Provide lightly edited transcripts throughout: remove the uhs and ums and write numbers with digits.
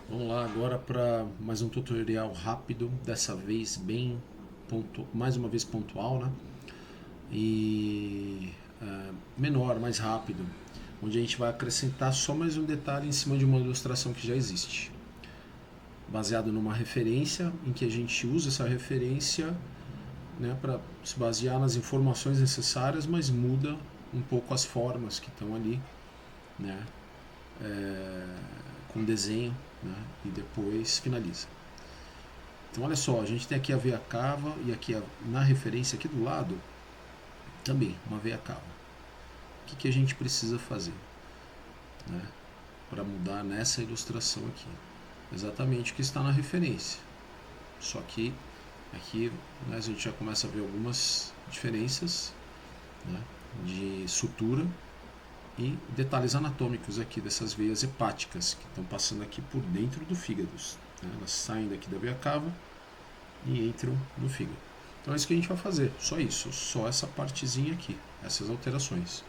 Vamos lá agora para mais um tutorial rápido, dessa vez bem mais uma vez pontual, né? E menor, mais rápido, onde a gente vai acrescentar só mais um detalhe em cima de uma ilustração que já existe, baseado numa referência em que a gente usa essa referência, né, para se basear nas informações necessárias, mas muda um pouco as formas que estão ali, né? Com desenho, né? E depois finaliza. Então olha só, a gente tem aqui a veia cava e aqui na referência aqui do lado também uma veia cava. O que a gente precisa fazer, né, para mudar nessa ilustração aqui? Exatamente o que está na referência. Só que aqui, né, a gente já começa a ver algumas diferenças, né, de sutura e detalhes anatômicos aqui dessas veias hepáticas que estão passando aqui por dentro do fígado, né? Elas saem daqui da veia cava e entram no fígado. Então é isso que a gente vai fazer, só isso, só essa partezinha aqui, essas alterações.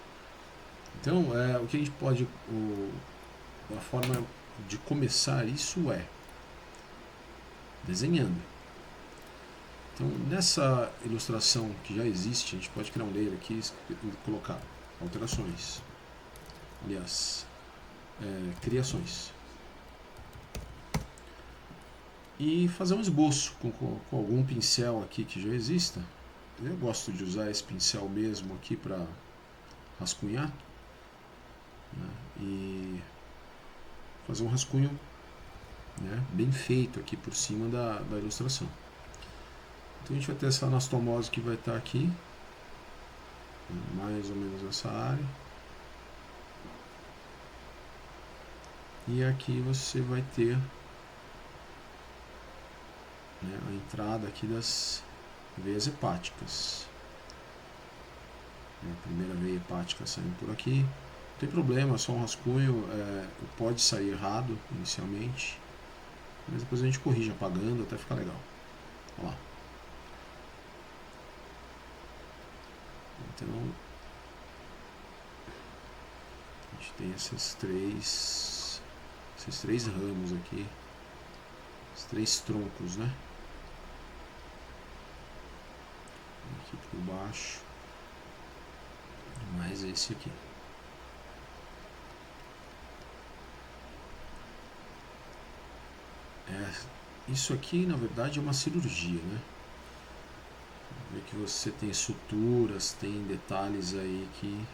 Então, o que a gente pode, a forma de começar isso é desenhando. Então, nessa ilustração que já existe, a gente pode criar um layer aqui e colocar alterações, aliás, criações. E fazer um esboço com algum pincel aqui que já exista. Eu gosto de usar esse pincel mesmo aqui para rascunhar, né, e fazer um rascunho, né, bem feito aqui por cima da ilustração. Então a gente vai ter essa anastomose que vai estar aqui, mais ou menos nessa área. E aqui você vai ter, né, a entrada aqui das veias hepáticas. A primeira veia hepática saindo por aqui. Não tem problema, só um rascunho, pode sair errado inicialmente, mas depois a gente corrige apagando até ficar legal. Olha lá. Então a gente tem esses três ramos aqui, esses três troncos, né? Aqui por baixo, mais esse aqui. Isso aqui na verdade é uma cirurgia, né? Vê que você tem suturas, tem detalhes aí que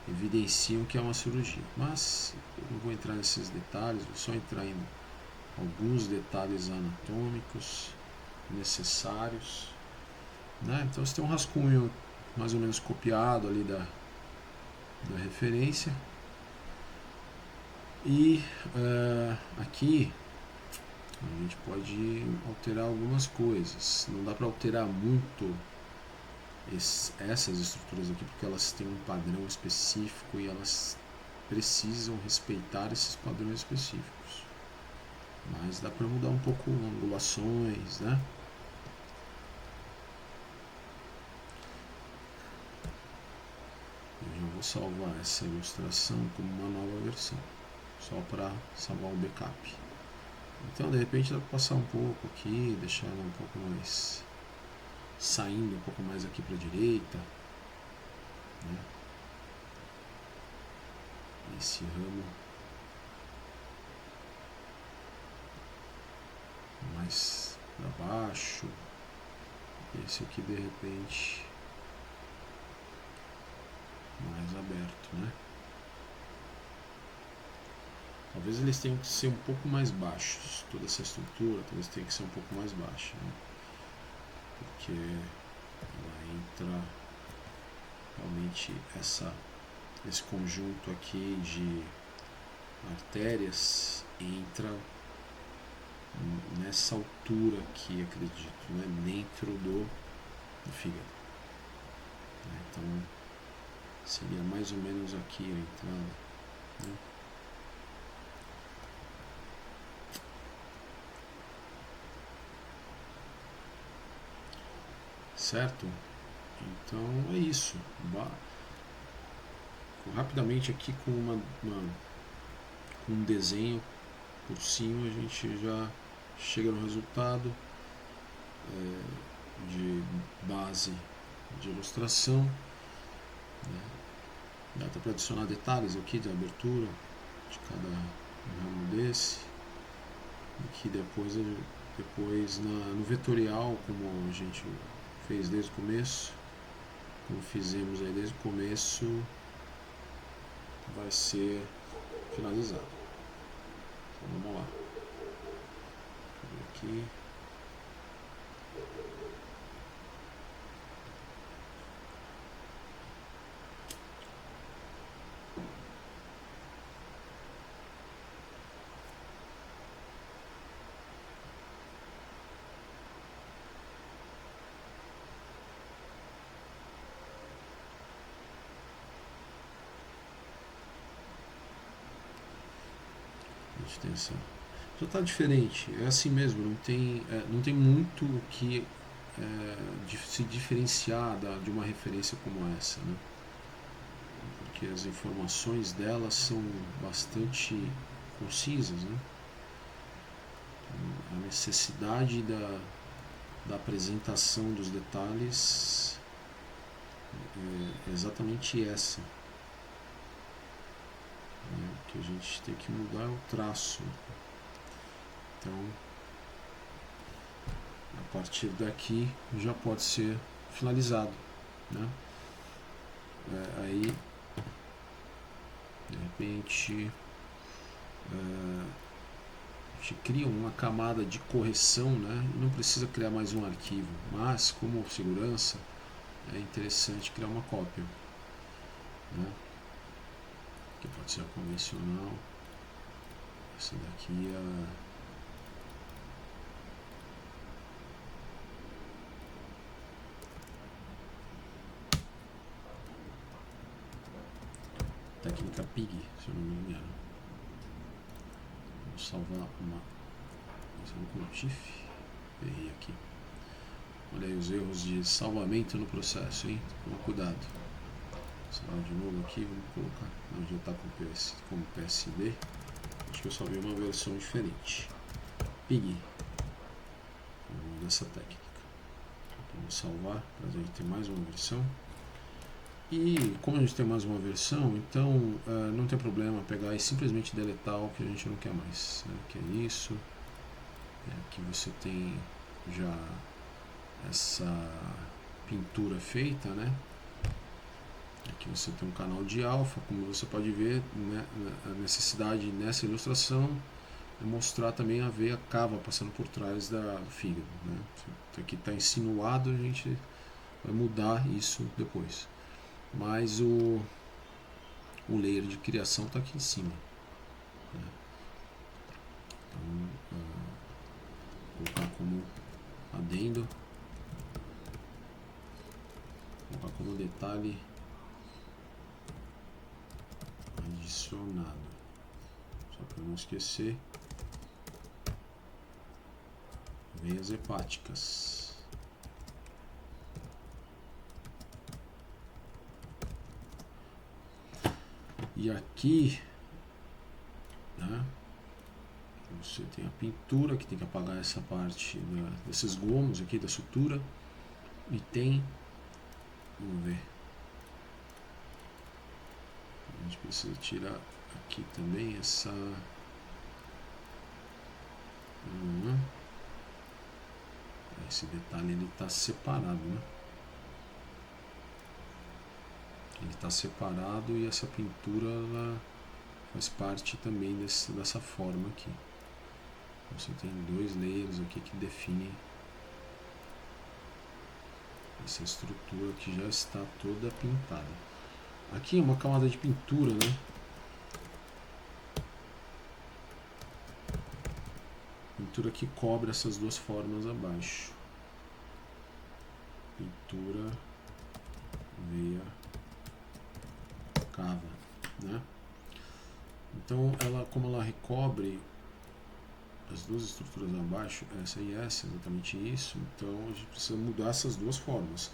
evidenciam que é uma cirurgia. Mas eu não vou entrar nesses detalhes, vou só entrar em alguns detalhes anatômicos necessários, né? Então você tem um rascunho mais ou menos copiado ali da referência. E aqui a gente pode alterar algumas coisas. Não dá para alterar muito essas estruturas aqui porque elas têm um padrão específico e elas precisam respeitar esses padrões específicos. Mas dá para mudar um pouco angulações, né? Eu já vou salvar essa ilustração como uma nova versão, só para salvar o backup. Então de repente dá para passar um pouco aqui, deixar ela um pouco mais saindo um pouco mais aqui para a direita, né? Esse ramo mais para baixo, esse aqui de repente mais aberto, né? Talvez eles tenham que ser um pouco mais baixos, toda essa estrutura talvez tenha que ser um pouco mais baixa, né? Porque ela entra realmente esse conjunto aqui de artérias entra nessa altura aqui, acredito, né, dentro do fígado. Então seria mais ou menos aqui a entrada, né? Certo? Então é isso. Rapidamente aqui com um desenho por cima, a gente já chega no resultado de base de ilustração, né? Dá para adicionar detalhes aqui de abertura de cada ramo desse. Aqui depois no vetorial, como a gente fez desde o começo, como fizemos aí desde o começo, vai ser finalizado. Então vamos lá. Aqui. Já está diferente, é assim mesmo, não tem muito o que se diferenciar de uma referência como essa, né? Porque as informações delas são bastante concisas, né? A necessidade da apresentação dos detalhes é exatamente essa. Que a gente tem que mudar o traço. Então, a partir daqui já pode ser finalizado, né? Aí, de repente, a gente cria uma camada de correção, né? Não precisa criar mais um arquivo, mas como segurança é interessante criar uma cópia, né? Que pode ser a convencional. Essa daqui é técnica PIG, se eu não me engano. Vou salvar com TIFF. Errei aqui. Olha aí os erros de salvamento no processo, hein? Toma cuidado. Salvar de novo aqui, vamos colocar. Não, já está como PSD. Acho que eu só vi uma versão diferente. PIG. Vamos nessa técnica. Vamos salvar para a gente ter mais uma versão. E como a gente tem mais uma versão, então não tem problema pegar e simplesmente deletar o que a gente não quer mais, né? Que é isso. Aqui você tem já essa pintura feita, né? Aqui você tem um canal de alfa, como você pode ver, né? A necessidade nessa ilustração é mostrar também a veia cava passando por trás do fígado, né? Aqui está insinuado, a gente vai mudar isso depois. Mas o layer de criação está aqui em cima, né? Então, vou colocar como adendo, vou colocar como detalhe adicionado, só para não esquecer, veias hepáticas. E aqui, né, você tem a pintura, que tem que apagar essa parte desses gomos aqui da sutura. E tem, vamos ver, a gente precisa tirar aqui também essa... esse detalhe ele está separado, né? Ele está separado e essa pintura ela faz parte também dessa forma aqui. Você tem dois layers aqui que definem essa estrutura que já está toda pintada. Aqui é uma camada de pintura, né? Pintura que cobre essas duas formas abaixo. Pintura, veia, cava, né? Então, como ela recobre as duas estruturas abaixo, essa e essa, exatamente isso, então a gente precisa mudar essas duas formas.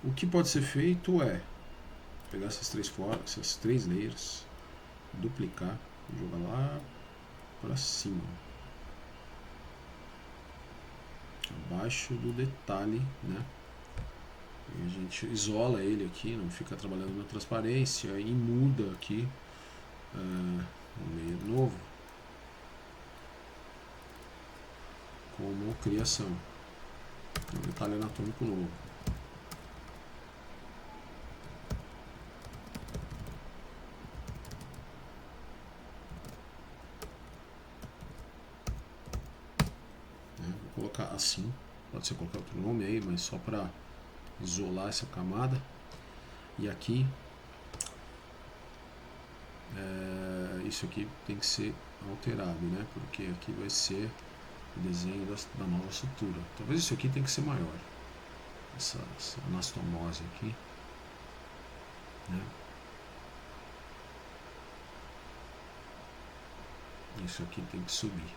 O que pode ser feito é pegar essas três layers, duplicar e jogar lá para cima. abaixo do detalhe, né? E a gente isola ele aqui, não fica trabalhando na transparência e muda aqui no meio novo como criação, um detalhe anatômico novo. Vou colocar assim, pode ser qualquer outro nome aí, mas só para isolar essa camada. E aqui isso aqui tem que ser alterado, né? Porque aqui vai ser o desenho da nova sutura. Talvez isso aqui tenha que ser maior, essa anastomose aqui, né? Isso aqui tem que subir.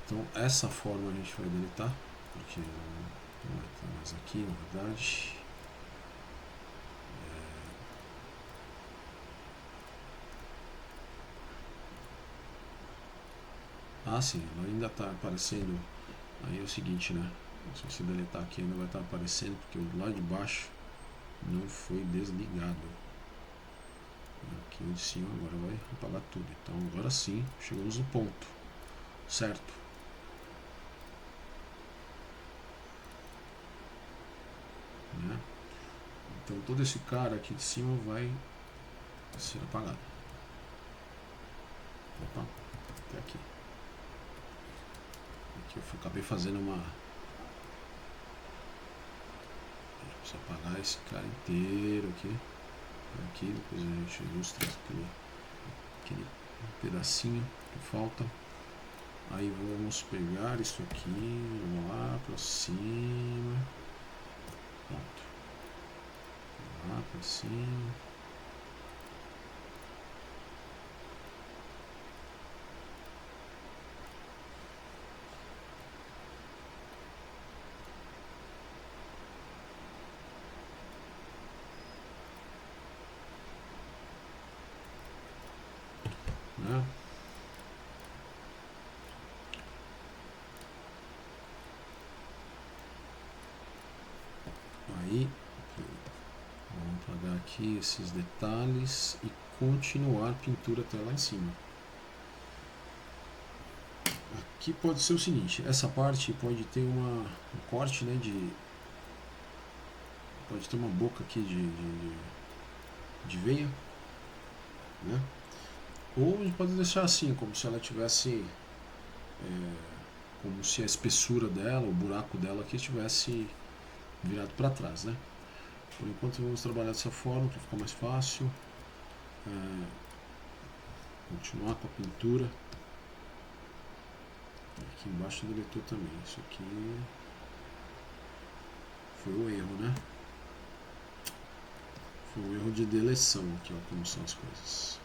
Então essa forma a gente vai deletar, porque não vai estar mais aqui, na verdade. Ah, sim, ela ainda está aparecendo. Aí é o seguinte, né? Se você deletar aqui ainda vai estar aparecendo, porque o lado de baixo não foi desligado. Aqui o de cima agora vai apagar tudo. Então agora sim, chegamos no ponto, certo? Né? Então todo esse cara aqui de cima vai ser apagado. Opa, até aqui. Aqui eu acabei fazendo uma... Preciso apagar esse cara inteiro aqui. Aqui, depois a gente ilustra aquele pedacinho que falta. Aí vamos pegar isso aqui, vamos lá pra cima. Pronto. Lá pra cima. Né? Aí vamos apagar aqui esses detalhes e continuar a pintura até lá em cima. Aqui pode ser o seguinte, essa parte pode ter um corte, né, pode ter uma boca aqui de veia, né? Ou a gente pode deixar assim, como se ela tivesse, como se a espessura dela, o buraco dela aqui estivesse virado para trás, né? Por enquanto vamos trabalhar dessa forma para ficar mais fácil. Continuar com a pintura. Aqui embaixo deletou também. Isso aqui foi o erro, né? Foi um erro de deleção aqui, ó, como são as coisas.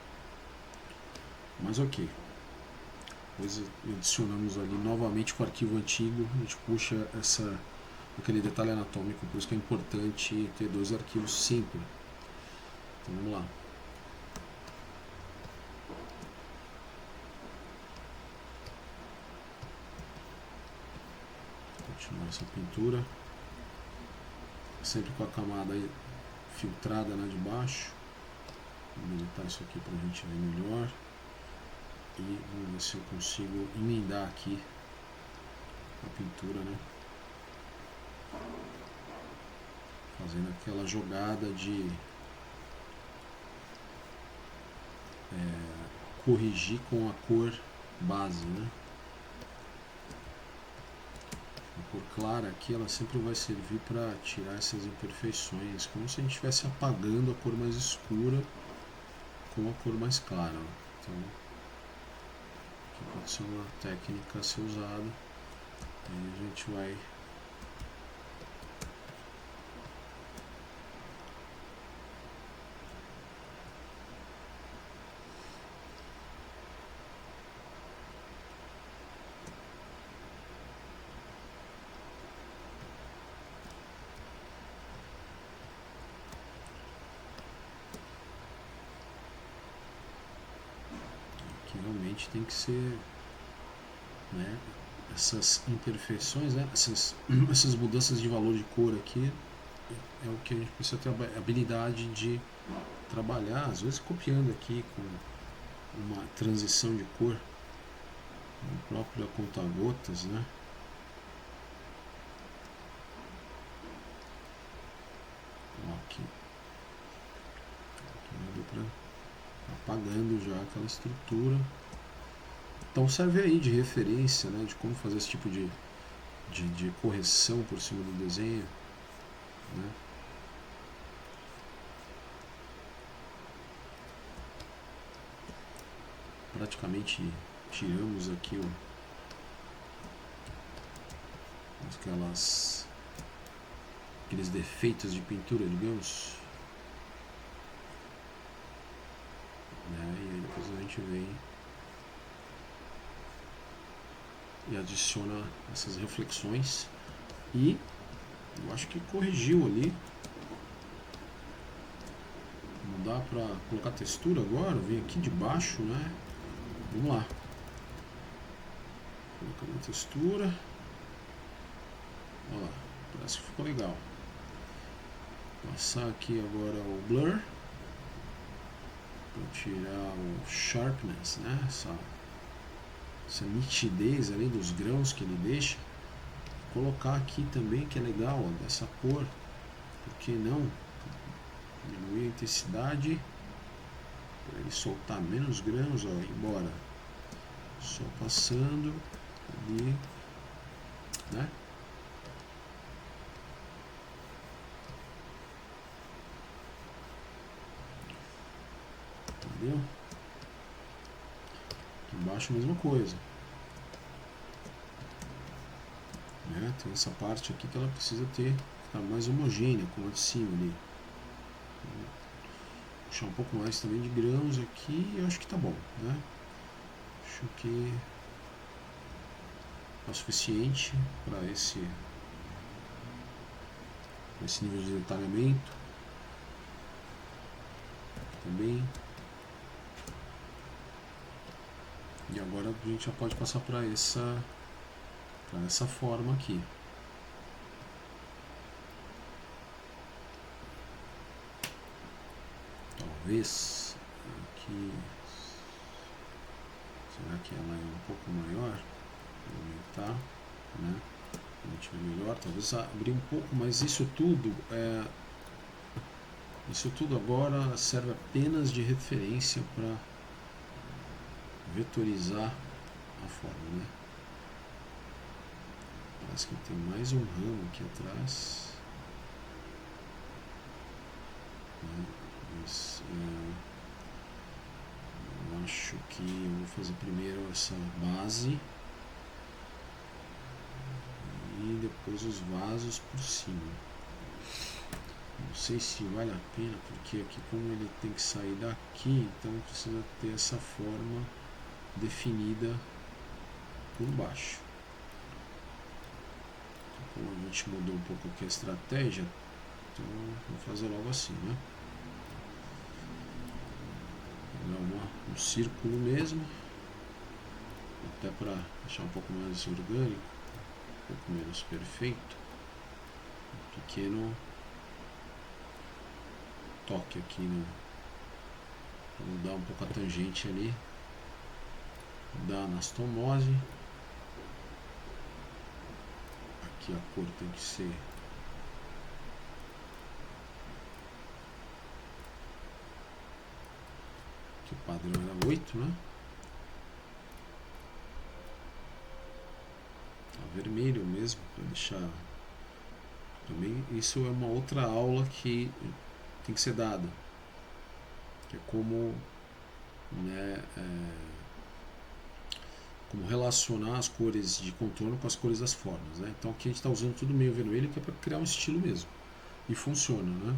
Mas ok. Depois adicionamos ali novamente com o arquivo antigo, a gente puxa aquele detalhe anatômico, por isso que é importante ter dois arquivos sempre. Então vamos lá. Continuar essa pintura. Sempre com a camada aí filtrada na de baixo. Vou deletar isso aqui para a gente ver melhor. E vamos ver se eu consigo emendar aqui a pintura, né? Fazendo aquela jogada de corrigir com a cor base, né? A cor clara aqui ela sempre vai servir para tirar essas imperfeições, como se a gente estivesse apagando a cor mais escura com a cor mais clara. Então, aqui pode ser uma técnica a ser usada. Aí a gente vai realmente tem que ser, né, essas imperfeições, né? essas mudanças de valor de cor aqui, é o que a gente precisa ter a habilidade de trabalhar, às vezes copiando aqui com uma transição de cor no próprio conta-gotas, né? Aqui deu para apagando já aquela estrutura. Então serve aí de referência, né, de como fazer esse tipo de correção por cima do desenho, né? Praticamente tiramos aqui aqueles defeitos de pintura, digamos, né? E aí depois a gente vem e adiciona essas reflexões e eu acho que corrigiu ali. Não dá pra colocar textura agora, vem aqui de baixo, né? Vamos lá. Colocando a textura. Olha lá, parece que ficou legal. Passar aqui agora o blur para tirar o sharpness, né? Essa nitidez ali dos grãos que ele deixa. Colocar aqui também, que é legal, ó, dessa cor, por que não diminuir a intensidade para ele soltar menos grãos, ó, embora só passando ali, né? Entendeu? Aqui embaixo a mesma coisa. Né? Tem essa parte aqui que ela precisa ficar mais homogênea, como a de cima ali. Vou puxar um pouco mais também de grãos aqui e eu acho que tá bom, né? Acho que é o suficiente para esse nível de detalhamento. Também. E agora a gente já pode passar para essa forma aqui. Talvez aqui, será que ela é um pouco maior? Vou aumentar, né? A gente vai melhor, talvez abrir um pouco, mas isso tudo agora serve apenas de referência para vetorizar a forma, né? Parece que tem mais um ramo aqui atrás, né? Mas eu acho que eu vou fazer primeiro essa base e depois os vasos por cima. Não sei se vale a pena, porque aqui como ele tem que sair daqui, então precisa ter essa forma definida por baixo. Então, como a gente mudou um pouco aqui a estratégia, então vou fazer logo assim, né? Um círculo mesmo, até para deixar um pouco mais orgânico, um pouco menos perfeito. Um pequeno toque aqui, né? Para mudar um pouco a tangente ali da anastomose. Aqui a cor tem que ser que o padrão era 8, né? Tá vermelho mesmo, para deixar também. Isso é uma outra aula que tem que ser dada, que é como, né, como relacionar as cores de contorno com as cores das formas, né? Então aqui a gente está usando tudo meio vermelho, que é para criar um estilo mesmo, e funciona, né?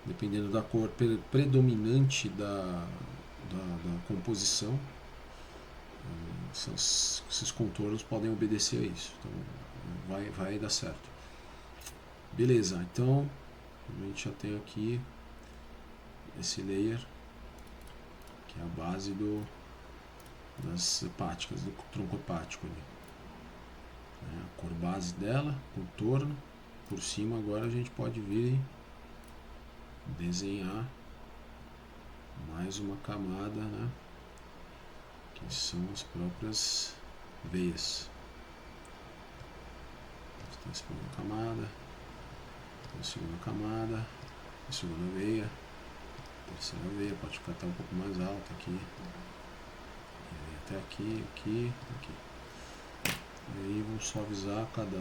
Dependendo da cor predominante da composição, esses contornos podem obedecer a isso. Então vai dar certo. Beleza, então a gente já tem aqui esse layer, que é a base das hepáticas, do tronco hepático ali. A cor base dela, contorno. Por cima agora a gente pode vir e desenhar mais uma camada, né? Que são as próprias veias. Tem a segunda camada, tem a segunda camada, a segunda veia, a terceira veia, pode ficar até um pouco mais alta aqui. E vem até aqui, aqui, aqui. E aí vamos suavizar cada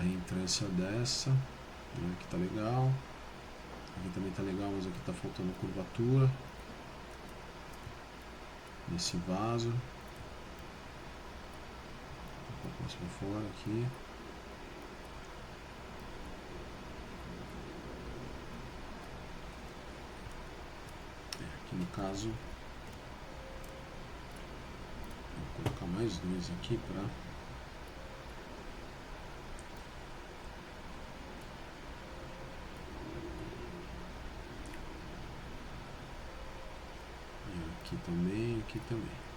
reentrância dessa, né? Aqui tá legal, aqui também tá legal, mas aqui tá faltando curvatura nesse vaso. Um pouco mais para fora aqui. Aqui no caso vou colocar mais dois aqui para aqui também, aqui também.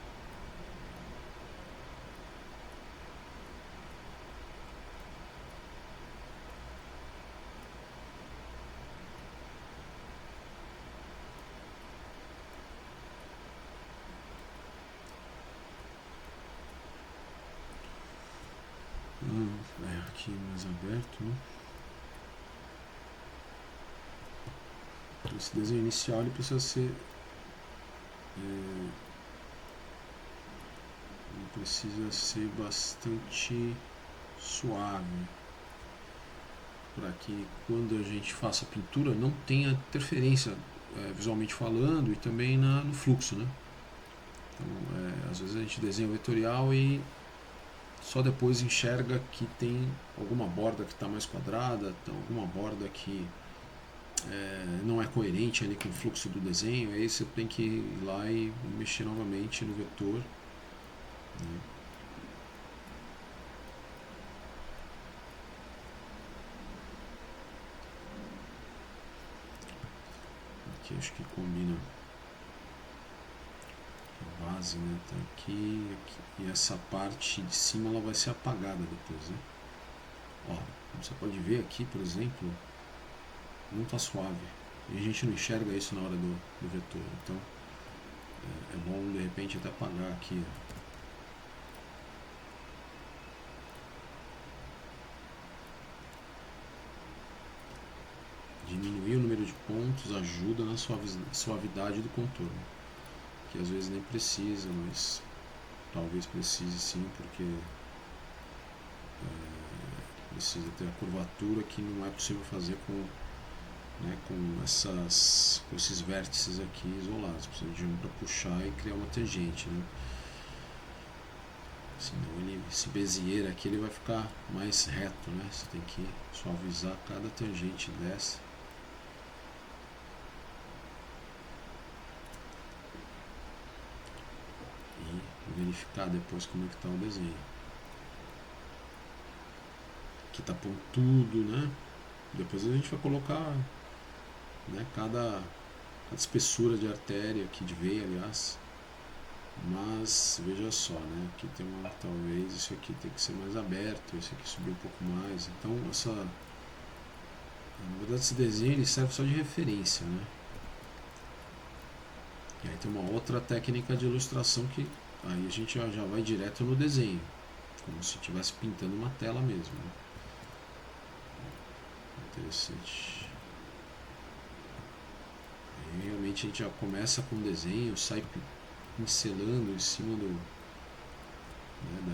Aqui mais aberto, né? Esse desenho inicial ele precisa ser bastante suave para que quando a gente faça a pintura não tenha interferência visualmente falando e também no fluxo, né? Então, às vezes a gente desenha o vetorial e só depois enxerga que tem alguma borda que está mais quadrada, alguma borda que não é coerente ali com o fluxo do desenho, aí você tem que ir lá e mexer novamente no vetor, né? Aqui acho que combina a base, né? Tá aqui, e essa parte de cima ela vai ser apagada depois, né? Ó, como você pode ver aqui, por exemplo, não está suave. E a gente não enxerga isso na hora do vetor. Então é bom de repente até apagar aqui. Diminuir o número de pontos ajuda na suavidade do contorno. Que às vezes nem precisa, mas talvez precise sim, porque precisa ter a curvatura que não é possível fazer com esses vértices aqui isolados. Precisa de um para puxar e criar uma tangente, né? Senão esse Bezier aqui ele vai ficar mais reto, né? Você tem que suavizar cada tangente dessa. E verificar depois como é que está o desenho. Aqui está pontudo, né? Depois a gente vai colocar, né, cada espessura de artéria aqui, de veia, aliás. Mas veja só, né? Aqui tem talvez isso aqui tem que ser mais aberto, esse aqui subir um pouco mais. Então na verdade esse desenho ele serve só de referência, né? E aí tem uma outra técnica de ilustração que aí a gente já vai direto no desenho, como se estivesse pintando uma tela mesmo, né? Interessante. Aí realmente a gente já começa com o desenho, sai pincelando em cima da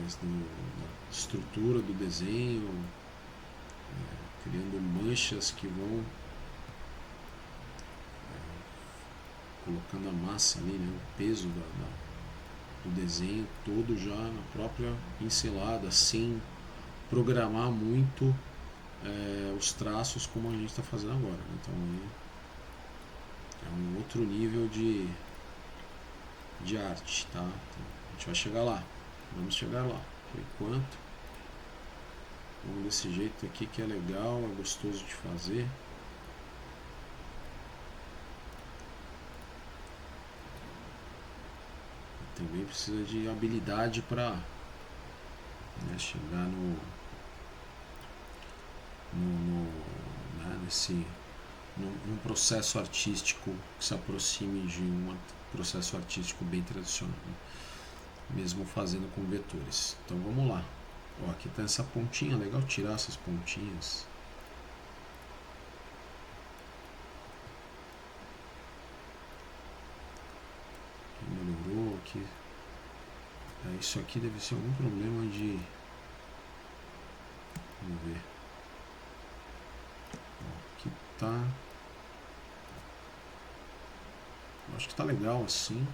estrutura do desenho, criando manchas que vão colocando a massa ali, né, o peso do desenho todo já na própria pincelada, sem programar muito os traços como a gente está fazendo agora, né? Então aí é um outro nível de arte, tá? Então, a gente vai chegar lá, vamos chegar lá. Por enquanto, vamos desse jeito aqui que é legal, é gostoso de fazer. precisa de habilidade para, né, chegar num processo artístico que se aproxime de um processo artístico bem tradicional, né? Mesmo fazendo com vetores. Então vamos lá. Ó, aqui tem essa pontinha, legal tirar essas pontinhas. Melhorou aqui. Isso aqui deve ser algum problema de... Vamos ver. Aqui tá... Acho que tá legal assim.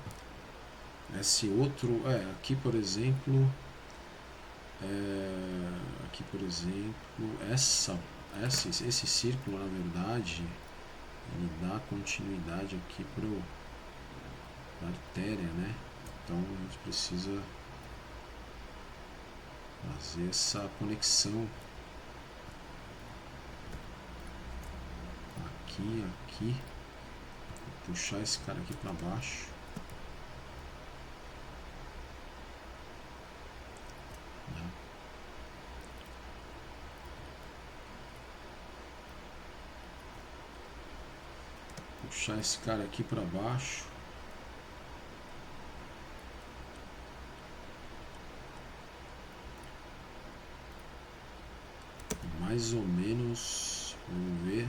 Esse outro... aqui por exemplo... aqui por exemplo... Esse círculo, na verdade, ele dá continuidade aqui para a artéria, né? Então a gente precisa fazer essa conexão aqui, puxar esse cara aqui para baixo, né? Puxar esse cara aqui para baixo. Mais ou menos, vamos ver,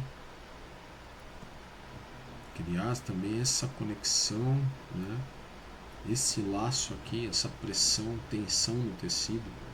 criar também essa conexão, né? Esse laço aqui, essa pressão, tensão no tecido.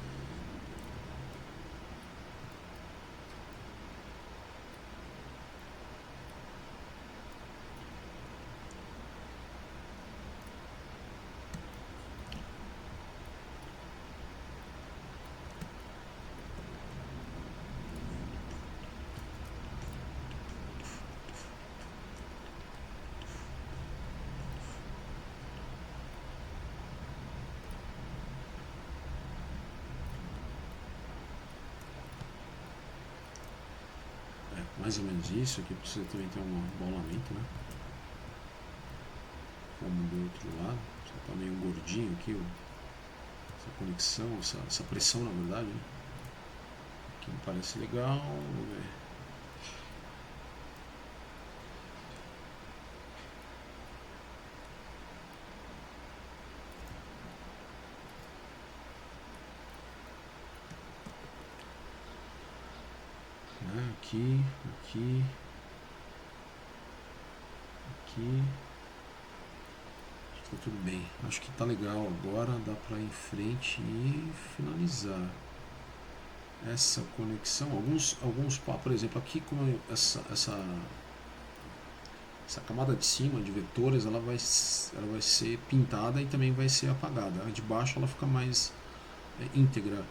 Mais ou menos isso. Aqui precisa também ter um embolamento, né? Como do outro lado. Só tá meio gordinho aqui, essa conexão, essa pressão, na verdade, né? Aqui me parece legal. Vamos ver. Aqui. Acho que tá tudo bem. Acho que tá legal. Agora dá pra ir em frente e finalizar essa conexão. Alguns, por exemplo, aqui com essa camada de cima de vetores, ela vai ser pintada e também vai ser apagada. A de baixo ela fica mais íntegra,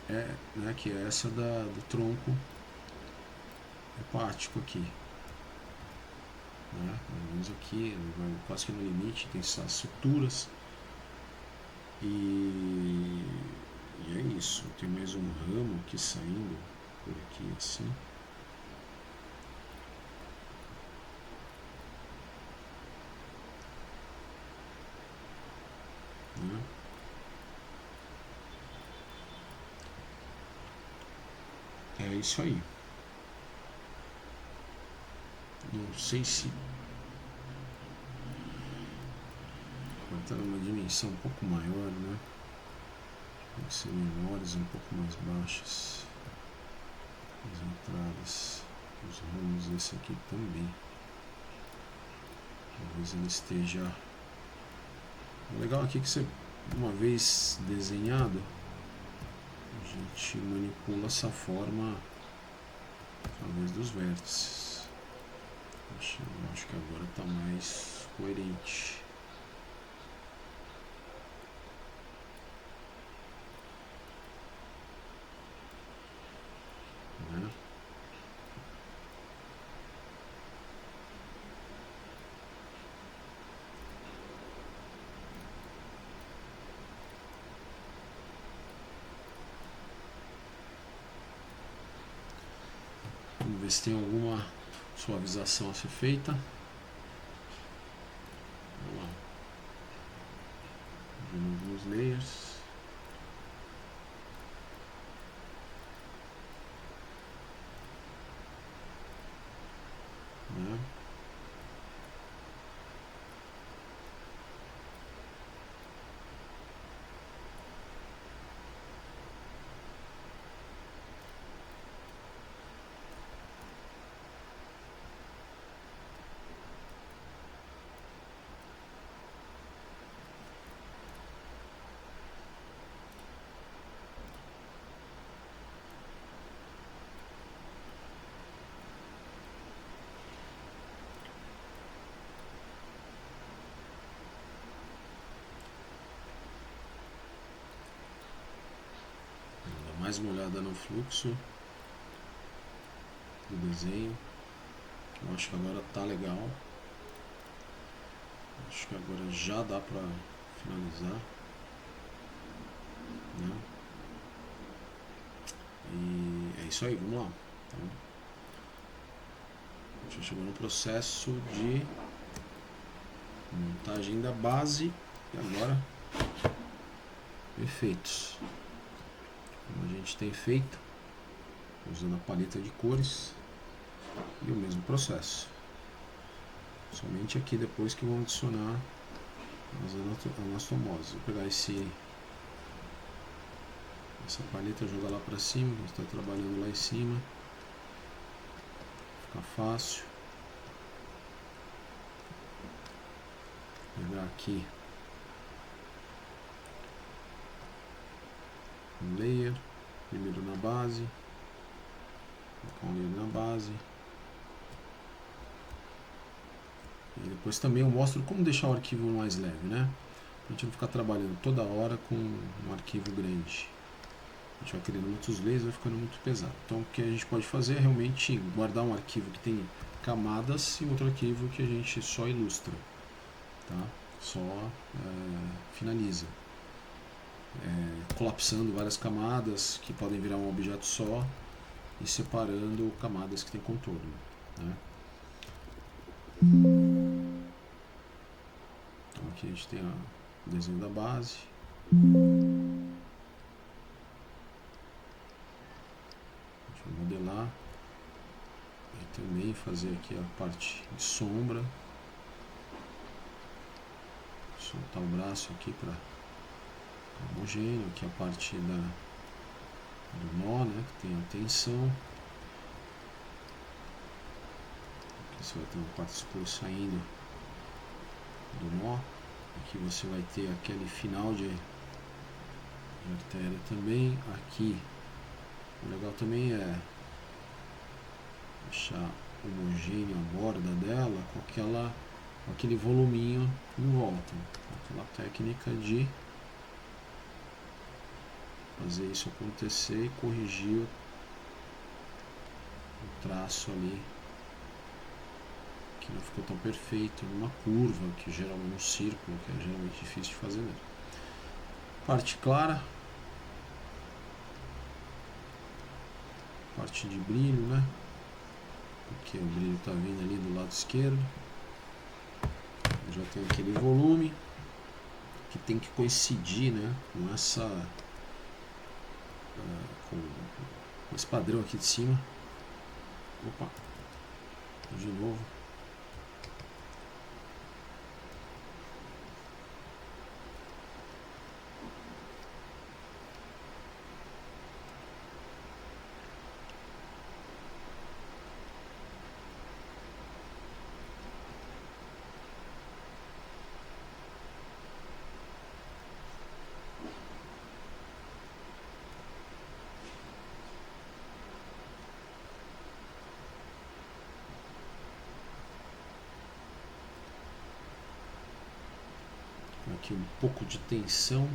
né, que é essa do tronco hepático aqui, né? Mais ou menos aqui, quase que no limite, tem essas suturas. E é isso. Tem mais um ramo aqui saindo por aqui assim. Né? É isso aí. Não sei se vai estar numa dimensão um pouco maior, né? Tem que ser menores, um pouco mais baixas. As entradas, os ramos, esse aqui também. Talvez ele esteja... O legal aqui é que você, uma vez desenhado, a gente manipula essa forma através dos vértices. Eu acho que agora está mais coerente. Né? Vamos ver se tem alguma suavização a ser feita. Vamos lá. novo nos layers. Né? Mais uma olhada no fluxo do desenho. Eu acho que agora tá legal. Acho que agora já dá para finalizar, né? E é isso aí, vamos lá. Então, a gente chegou no processo de montagem da base e agora efeitos. Como a gente tem feito, usando a paleta de cores e o mesmo processo. Somente aqui depois que vamos adicionar as anastomoses. Vou pegar essa paleta e jogar lá para cima, que a gente está trabalhando lá em cima. Fica fácil. Pegar aqui um layer, primeiro na base, colocar um layer na base. E depois também eu mostro como deixar o arquivo mais leve, né? A gente não ficar trabalhando toda hora com um arquivo grande. A gente vai criando muitos layers, vai ficando muito pesado. Então o que a gente pode fazer é realmente guardar um arquivo que tem camadas e outro arquivo que a gente só ilustra, tá? Só finaliza. Colapsando várias camadas que podem virar um objeto só e separando camadas que tem contorno, né? Então aqui a gente tem o desenho da base. A gente vai modelar e também fazer aqui a parte de sombra. Soltar o braço aqui para homogêneo, aqui a parte do nó, né, que tem a tensão. Aqui você vai ter uma parte escura saindo do nó. Aqui você vai ter aquele final de artéria também. Aqui o legal também é deixar homogêneo a borda dela com aquele voluminho em volta. Aquela técnica de fazer isso acontecer e corrigir o traço ali que não ficou tão perfeito numa curva, que geralmente um círculo, que é geralmente difícil de fazer mesmo. Parte clara, parte de brilho, né? Porque o brilho está vindo ali do lado esquerdo. Eu já tem aquele volume que tem que coincidir, né, com com esse padrão aqui de cima. Opa, de novo. Aqui um pouco de tensão,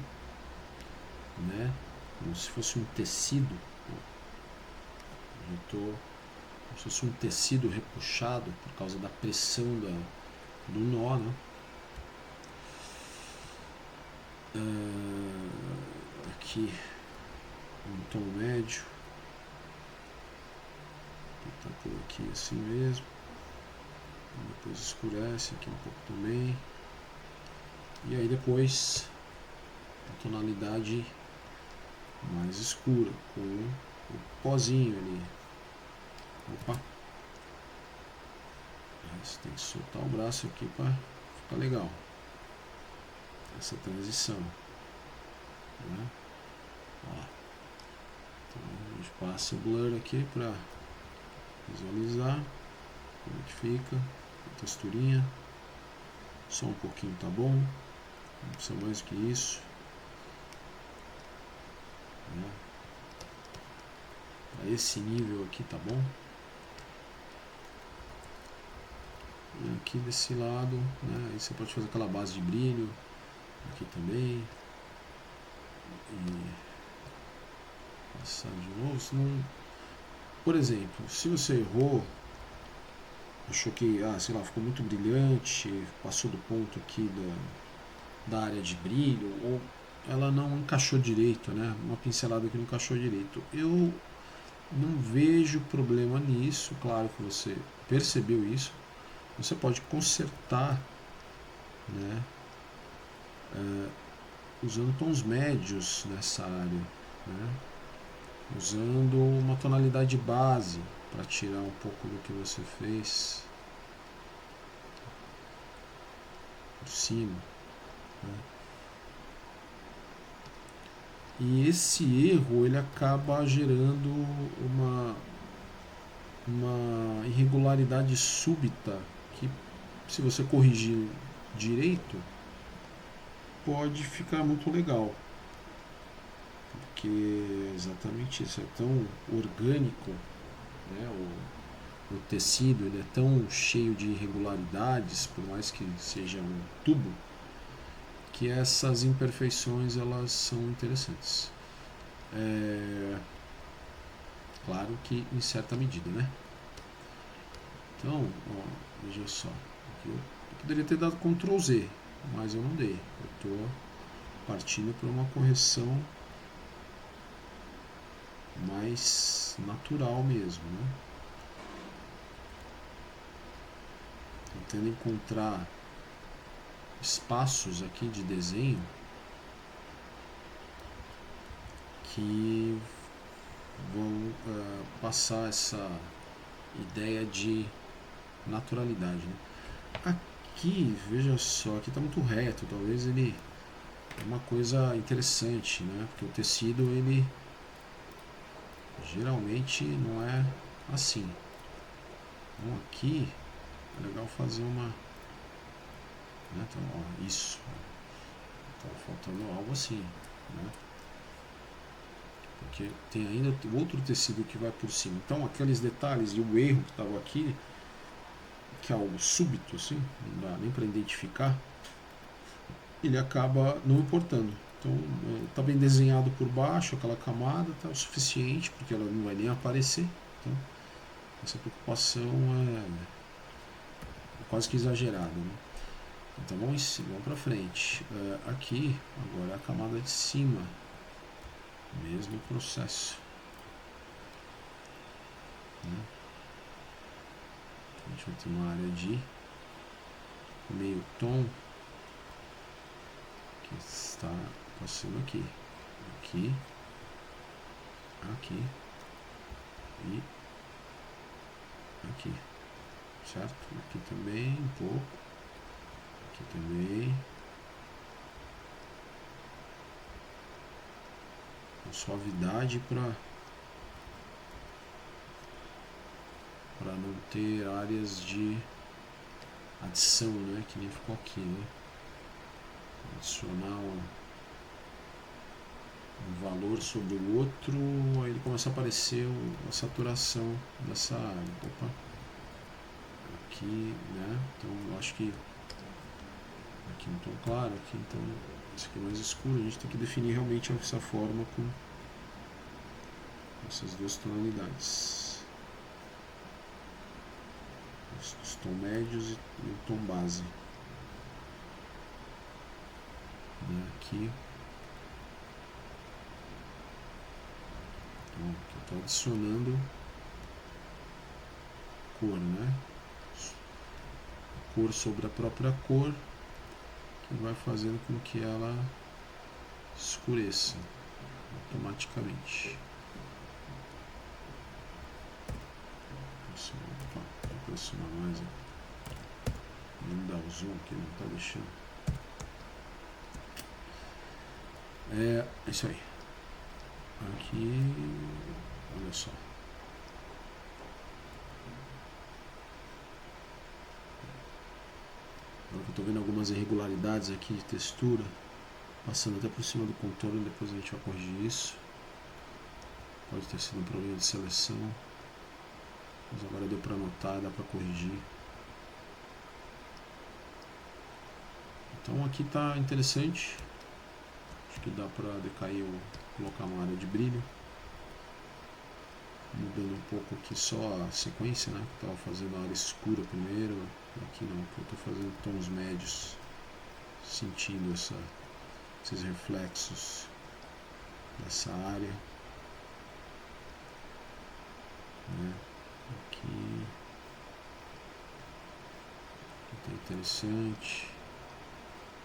né? Como se fosse um tecido. Como se fosse um tecido repuxado por causa da pressão do nó, né? Aqui um tom médio. Vou botar por aqui assim mesmo. Depois escurece aqui um pouco também. E aí depois a tonalidade mais escura, com o pozinho ali. Opa! Você tem que soltar o braço aqui para ficar legal. Essa transição. Né? Ó. Então a gente passa o blur aqui para visualizar como é que fica a texturinha. Só um pouquinho tá bom, não precisa mais do que isso. Né? Para esse nível aqui tá bom. E aqui desse lado, né, aí você pode fazer aquela base de brilho aqui também. E passar de novo. Se não... Por exemplo, se você errou, achou que, sei lá, ficou muito brilhante, passou do ponto aqui da área de brilho, ou ela não encaixou direito, né? Uma pincelada que não encaixou direito. Eu não vejo problema nisso, claro que você percebeu isso. Você pode consertar, né? Usando tons médios nessa área, né? Usando uma tonalidade base para tirar um pouco do que você fez por cima, né? E esse erro ele acaba gerando uma irregularidade súbita que, se você corrigir direito, pode ficar muito legal, porque é exatamente isso, é tão orgânico, né? O tecido ele é tão cheio de irregularidades, por mais que seja um tubo, que essas imperfeições elas são interessantes. Claro que em certa medida, né? Então, ó, veja só, aqui eu poderia ter dado Ctrl Z, mas eu não dei. Eu estou partindo para uma correção mais natural mesmo, né? Tentando encontrar espaços aqui de desenho que vão passar essa ideia de naturalidade, né? Aqui, veja só, aqui está muito reto, talvez ele é uma coisa interessante, né? Porque o tecido ele geralmente não é assim. Então aqui é legal fazer uma, né? Então, ó, isso, tá faltando algo assim, né? Porque tem ainda outro tecido que vai por cima. Então aqueles detalhes e o erro que estava aqui, que é algo súbito, assim, não dá nem para identificar, ele acaba não importando. Então está bem desenhado por baixo, aquela camada está o suficiente, porque ela não vai nem aparecer. Então essa preocupação é quase que exagerada, né? Então vamos para frente. Aqui agora é a camada de cima, mesmo processo, né? A gente vai ter uma área de meio tom que está passando aqui, aqui, aqui e aqui, certo? Aqui também um pouco, aqui também, com suavidade para não ter áreas de adição, né? Que nem ficou aqui, né? Adicionar um valor sobre o outro, aí ele começa a aparecer a saturação dessa área. Opa, aqui, né? Então eu acho que aqui um tom claro, aqui então esse aqui é mais escuro. A gente tem que definir realmente essa forma com essas duas tonalidades, os tons médios e o tom base, né? Aqui. Então, aqui eu estou adicionando cor, né? Cor sobre a própria cor, que vai fazendo com que ela escureça automaticamente. Vou aproximar mais. Vamos dar o zoom aqui, não está deixando. É isso aí. Aqui, olha só. Agora que eu estou vendo algumas irregularidades aqui de textura, passando até por cima do contorno, depois a gente vai corrigir isso. Pode ter sido um problema de seleção, mas agora deu para notar, dá para corrigir. Então aqui está interessante. Acho que dá para decair, colocar uma área de brilho. Mudando um pouco aqui só a sequência, né? Que estava fazendo a área escura primeiro. Aqui não, aqui eu estou fazendo tons médios, sentindo esses reflexos dessa área. Né? Aqui está interessante.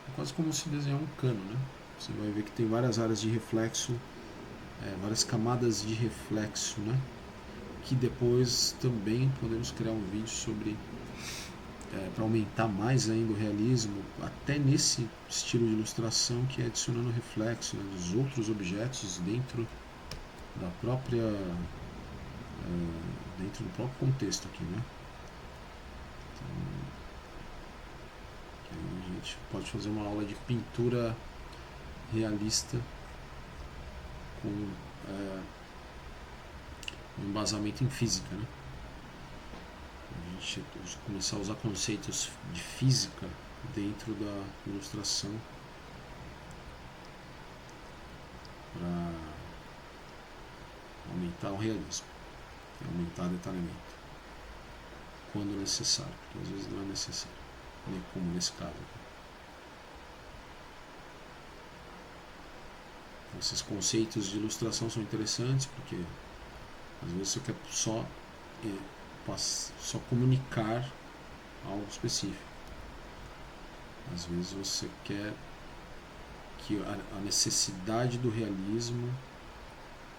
É quase como se desenhar um cano, né? Você vai ver que tem várias áreas de reflexo, várias camadas de reflexo, né? Que depois também podemos criar um vídeo sobre, para aumentar mais ainda o realismo, até nesse estilo de ilustração, que é adicionando reflexo, né, dos outros objetos dentro da própria, dentro do próprio contexto aqui, né? Então, a gente pode fazer uma aula de pintura realista com um embasamento em física, né? A gente começar a usar conceitos de física dentro da ilustração para aumentar o realismo e aumentar o detalhamento quando necessário, porque às vezes não é necessário, nem como nesse caso aqui. Esses conceitos de ilustração são interessantes porque às vezes você quer só comunicar algo específico. Às vezes você quer que a necessidade do realismo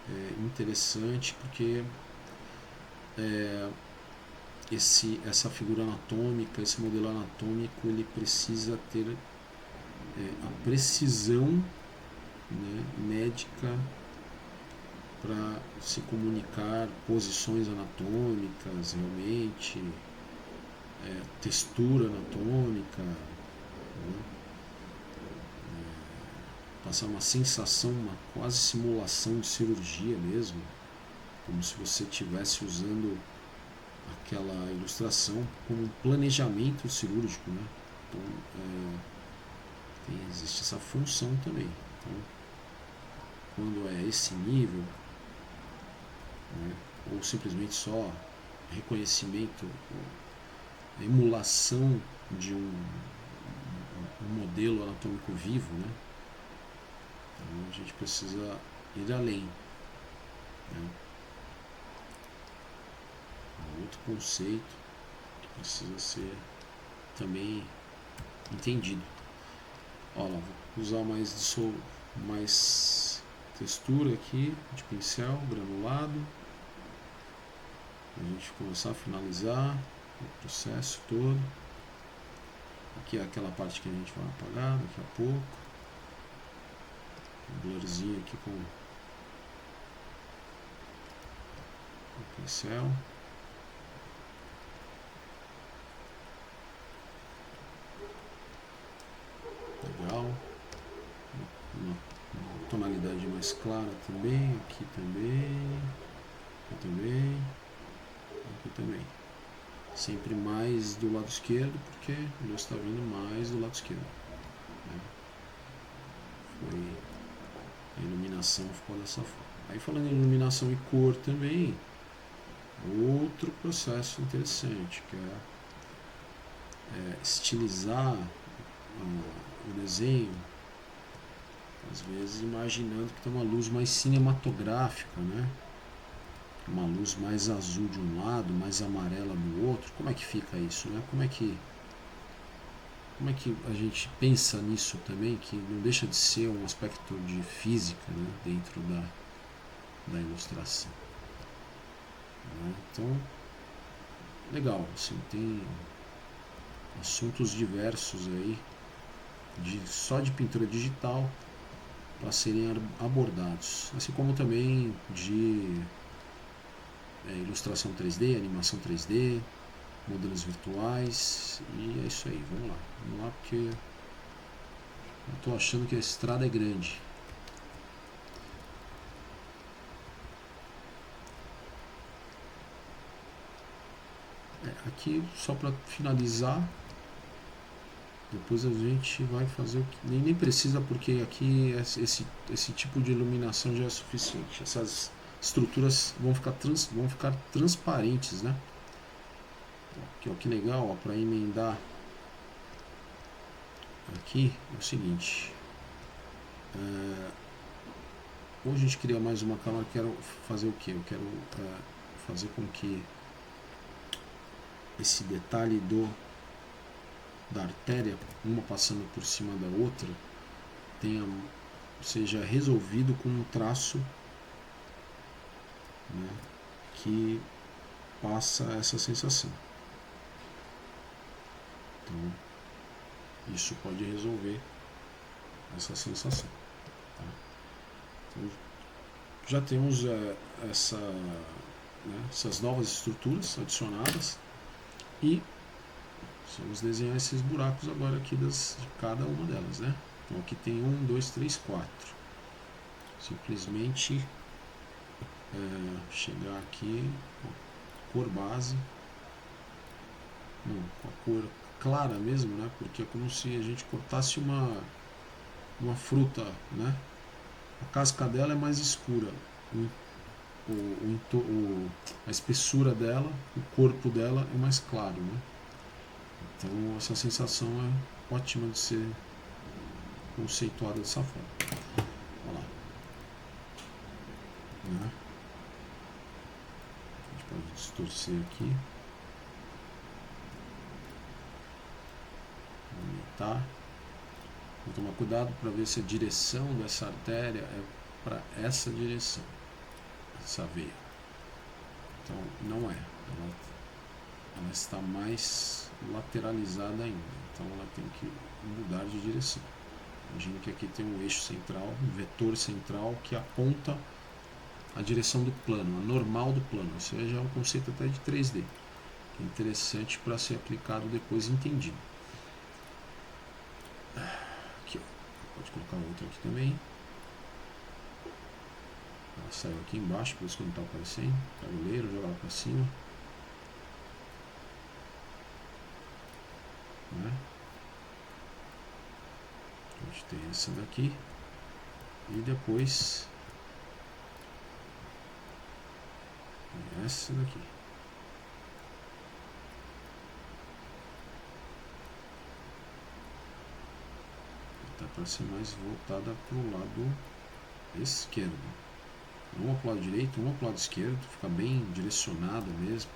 é interessante porque essa figura anatômica, esse modelo anatômico, ele precisa ter a precisão, né, médica para se comunicar posições anatômicas, realmente, textura anatômica, né, passar uma sensação, uma quase simulação de cirurgia mesmo, como se você estivesse usando aquela ilustração como um planejamento cirúrgico, né? Então, existe essa função também. Então, quando é esse nível, né, ou simplesmente só reconhecimento, emulação de um modelo anatômico vivo, né? Então a gente precisa ir além, né? Outro conceito que precisa ser também entendido. Olha lá, vou usar mais textura aqui de pincel granulado, para a gente começar a finalizar o processo todo. Aqui é aquela parte que a gente vai apagar daqui a pouco. Um blurzinho aqui com o pincel. Legal. Uma tonalidade mais clara também, aqui também, aqui também, aqui também. Sempre mais do lado esquerdo, porque a luz está vindo mais do lado esquerdo, né? A iluminação ficou dessa forma. Aí falando em iluminação e cor também, outro processo interessante, que é estilizar o desenho, às vezes imaginando que tem uma luz mais cinematográfica, né? Uma luz mais azul de um lado, mais amarela do outro. Como é que fica isso, né? Como é que como é que a gente pensa nisso também, que não deixa de ser um aspecto de física, né, dentro da ilustração. Né? Então, legal, assim, tem assuntos diversos aí, só de pintura digital, para serem abordados, assim como também de ilustração 3D, animação 3D, modelos virtuais, e é isso aí, vamos lá porque eu estou achando que a estrada é grande. Aqui, só para finalizar, depois a gente vai fazer o que. Nem precisa, porque aqui esse tipo de iluminação já é suficiente. Essas estruturas vão ficar transparentes, né? Aqui, ó, que legal, para emendar aqui é o seguinte. Ou a gente cria mais uma câmera, eu quero fazer o que? Eu quero fazer com que esse detalhe da artéria, uma passando por cima da outra, seja resolvido com um traço, né, que passa essa sensação. Então, isso pode resolver essa sensação. Tá? Então, já temos essas novas estruturas adicionadas e vamos desenhar esses buracos agora aqui de cada uma delas, né? Então aqui tem 1, 2, 3, 4. Simplesmente chegar aqui com a cor base, não, com a cor clara mesmo, né? Porque é como se a gente cortasse uma fruta, né? A casca dela é mais escura, a espessura dela, o corpo dela é mais claro, né? Então essa sensação é ótima de ser conceituada dessa forma. Olha lá. Né? A gente pode distorcer aqui. Aumentar. Vou tomar cuidado para ver se a direção dessa artéria é para essa direção, essa veia. Então não é. Ela está mais lateralizada ainda. Então ela tem que mudar de direção. Imagina que aqui tem um eixo central, um vetor central que aponta a direção do plano, a normal do plano. Isso já é um conceito até de 3D, que é interessante para ser aplicado depois entendido. Aqui, ó. Pode colocar outra aqui também. Ela saiu aqui embaixo, por isso que não está aparecendo. Pega o leiro, joga ela para cima. Né? A gente tem essa daqui. E depois essa daqui. Tá para ser mais voltada para o lado esquerdo. Uma para o lado direito, uma para o lado esquerdo, fica bem direcionado mesmo,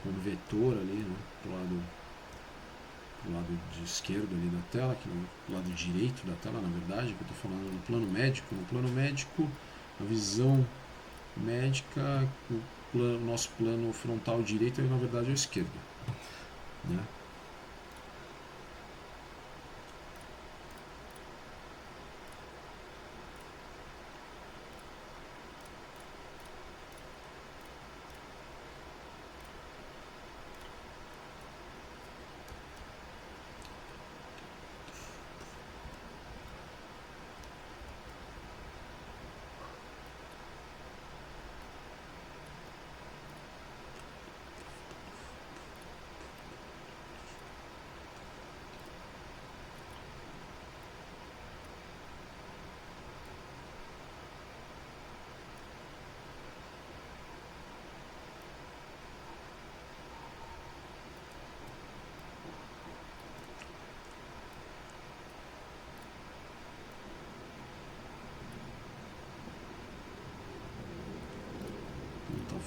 com um vetor ali, né, para o lado de esquerdo ali da tela, que é o lado direito da tela, na verdade, que eu estou falando no plano médico. No plano médico, a visão médica, o nosso plano frontal direito, na verdade, é o esquerdo. Né?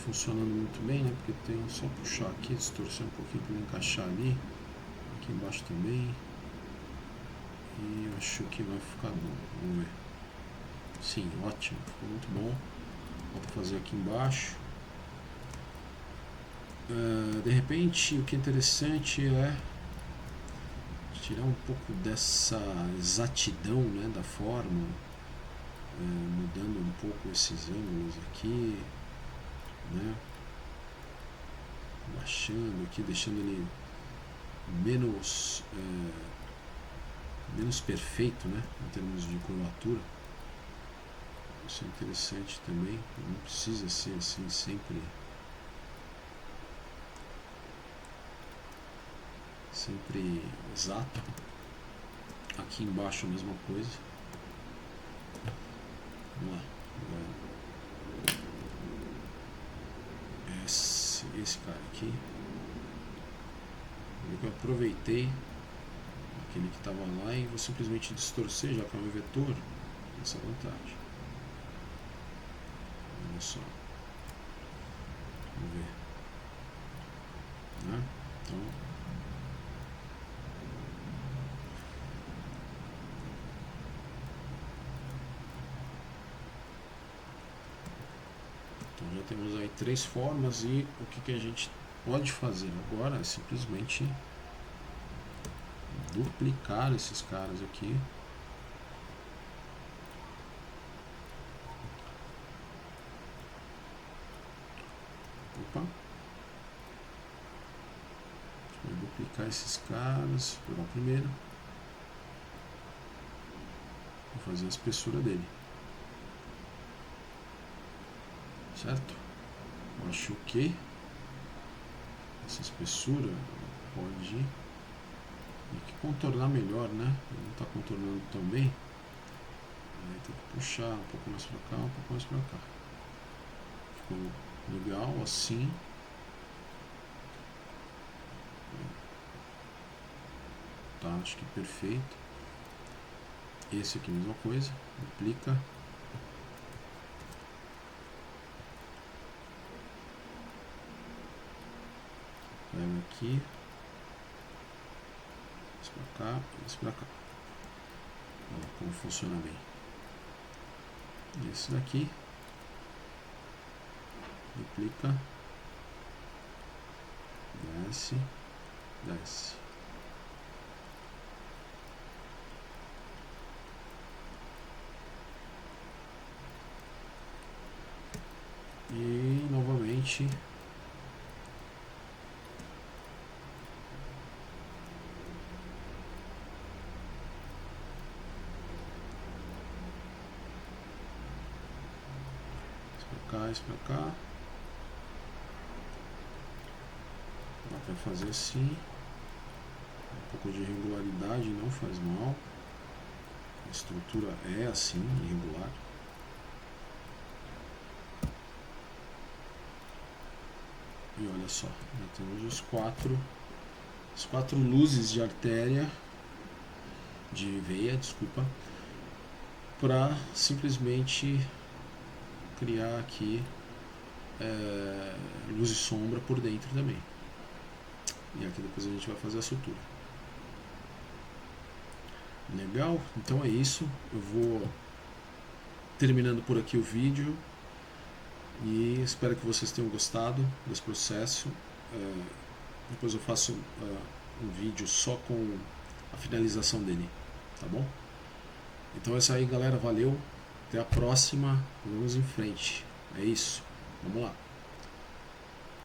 Funcionando muito bem, né? Porque tem só puxar aqui, distorcer um pouquinho para ele encaixar ali, aqui embaixo também. E eu acho que vai ficar bom. Vamos ver. Sim, ótimo. Ficou muito bom. Vou fazer aqui embaixo. De repente, o que é interessante é tirar um pouco dessa exatidão, né, da forma, mudando um pouco esses ângulos aqui, né, baixando aqui, deixando ele menos perfeito, né, em termos de curvatura. Isso é interessante também. Não precisa ser assim sempre exato. Aqui embaixo a mesma coisa. Vamos lá. Esse cara aqui. Eu aproveitei aquele que estava lá e vou simplesmente distorcer, já que é um vetor, essa vantagem. Olha só. Vamos ver. Né? Então já temos aí 3 formas e o que a gente pode fazer agora é simplesmente duplicar esses caras aqui. Opa. Vou duplicar esses caras. Vou pegar o primeiro. Vou fazer a espessura dele. Certo? Eu acho que essa espessura pode contornar melhor, né? Ele não está contornando tão bem. Aí tem que puxar um pouco mais para cá, um pouco mais para cá. Ficou legal assim. Tá, acho que perfeito. Esse aqui mesma coisa, duplica. Pega aqui. Esse pra cá, esse pra cá. Olha como funciona bem. Esse daqui. Duplica. Desce. Desce. E novamente isso pra cá. Dá pra fazer assim. Um pouco de irregularidade não faz mal. A estrutura é assim, irregular. E olha só, já temos as quatro luzes de artéria, de veia, desculpa, para simplesmente criar aqui luz e sombra por dentro também. E aqui depois a gente vai fazer a sutura. Legal? Então é isso. Eu vou terminando por aqui o vídeo. E espero que vocês tenham gostado desse processo. Depois eu faço um vídeo só com a finalização dele, tá bom? Então é isso aí, galera. Valeu. Até a próxima. Vamos em frente. É isso. Vamos lá.